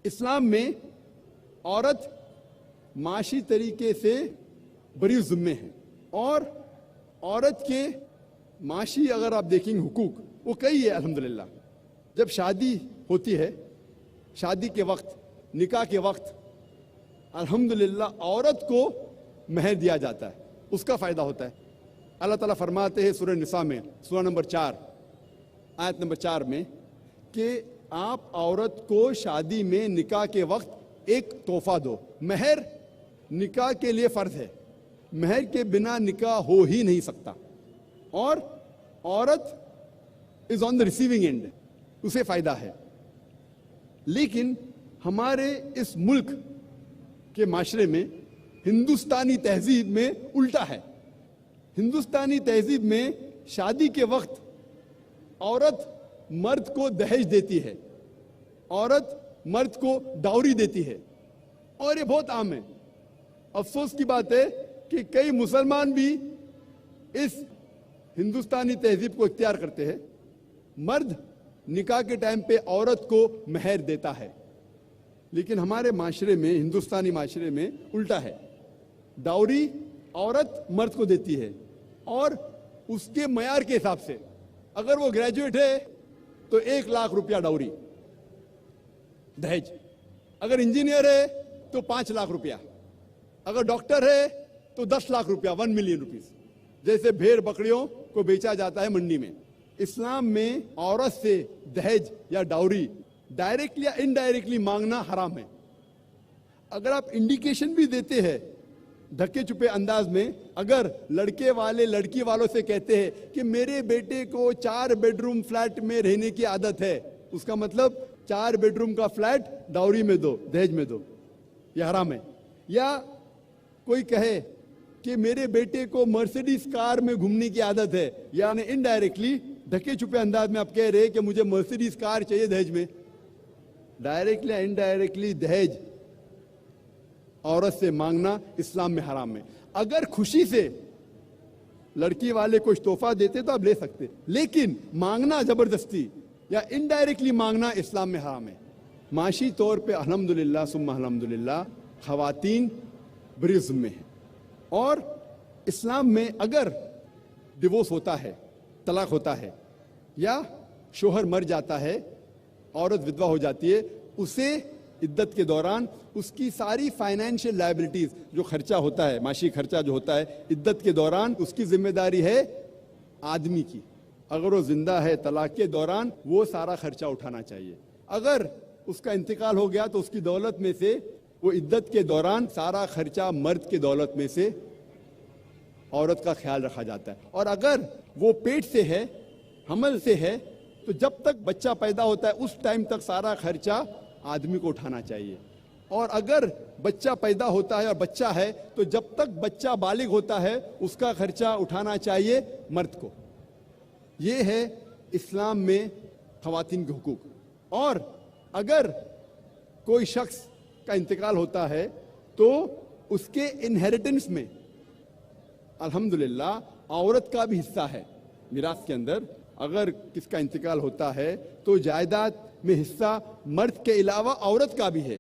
इस्लाम में औरत माशी तरीके से बरी ज़िम्मे है और औरत के माशी अगर आप देखेंगे हुकूक वो कई है अल्हम्दुलिल्लाह। जब शादी होती है, शादी के वक्त, निकाह के वक्त अल्हम्दुलिल्लाह औरत को महर दिया जाता है, उसका फ़ायदा होता है। अल्लाह ताला फरमाते हैं सूरह निसा में, सूरह नंबर 4 आयत नंबर 4 में कि आप औरत को शादी में निकाह के वक्त एक तोहफा दो। महर निकाह के लिए फ़र्ज है, महर के बिना निकाह हो ही नहीं सकता और औरत is on the receiving end, उसे फ़ायदा है। लेकिन हमारे इस मुल्क के माशरे में हिंदुस्तानी तहजीब में उल्टा है। हिंदुस्तानी तहजीब में शादी के वक्त औरत मर्द को दहेज देती है, औरत मर्द को डाउरी देती है और ये बहुत आम है। अफसोस की बात है कि कई मुसलमान भी इस हिंदुस्तानी तहजीब को इख्तियार करते हैं। मर्द निकाह के टाइम पे औरत को महर देता है, लेकिन हमारे माशरे में, हिंदुस्तानी माशरे में उल्टा है। डाउरी औरत मर्द को देती है और उसके मयार के हिसाब से, अगर वो ग्रेजुएट है तो 1 लाख रुपया डाउरी दहेज, अगर इंजीनियर है तो 5 लाख रुपया, अगर डॉक्टर है तो 10 लाख रुपया, 1 मिलियन रुपीस, जैसे भेड़ बकरियों को बेचा जाता है मंडी में। इस्लाम में औरत से दहेज या डाउरी डायरेक्टली या इनडायरेक्टली मांगना हराम है। अगर आप इंडिकेशन भी देते हैं धक्के चुपे अंदाज में, अगर लड़के वाले लड़की वालों से कहते हैं कि मेरे बेटे को 4 बेडरूम फ्लैट में रहने की आदत है, उसका मतलब 4 बेडरूम का फ्लैट डाउरी में दो, दहेज में दो, यह हराम है। या कोई कहे कि मेरे बेटे को मर्सिडीज कार में घूमने की आदत है, यानी इनडायरेक्टली धक्के छुपे अंदाज में आप कह रहे हैं कि मुझे मर्सिडीज कार चाहिए दहेज में। डायरेक्टली इनडायरेक्टली दहेज औरत से मांगना इस्लाम में हराम है। अगर खुशी से लड़की वाले कुछ तोहफा देते तो आप ले सकते, लेकिन मांगना जबरदस्ती या इनडायरेक्टली मांगना इस्लाम में हराम है। माशी तौर पे अल्हम्दुलिल्लाह सुम्मा अल्हम्दुलिल्लाह खवातीन बरी ज़िम्मे हैं और इस्लाम में अगर डिवोर्स होता है, तलाक होता है या शोहर मर जाता है, औरत विधवा हो जाती है, उसे इद्दत के दौरान उसकी सारी फाइनेंशियल लायबिलिटीज, जो खर्चा होता है, माशी खर्चा जो होता है इद्दत के दौरान, उसकी जिम्मेदारी है आदमी की। अगर वो जिंदा है तलाक के दौरान वो सारा खर्चा उठाना चाहिए। अगर उसका इंतकाल हो गया तो उसकी दौलत में से वो इद्दत के दौरान सारा खर्चा मर्द के दौलत में से औरत का ख्याल रखा जाता है। और अगर वो पेट से है, हमल से है, तो जब तक बच्चा पैदा होता है उस टाइम तक सारा खर्चा आदमी को उठाना चाहिए। और अगर बच्चा पैदा होता है और बच्चा है तो जब तक बच्चा बालिग होता है उसका खर्चा उठाना चाहिए मर्द को। ये है इस्लाम में ख़वातीन के हुकूक। और अगर कोई शख्स का इंतकाल होता है तो उसके इनहेरिटेंस में अल्हम्दुलिल्लाह औरत का भी हिस्सा है। मिरास के अंदर अगर किसका इंतकाल होता है तो जायदाद में हिस्सा मर्द के अलावा औरत का भी है।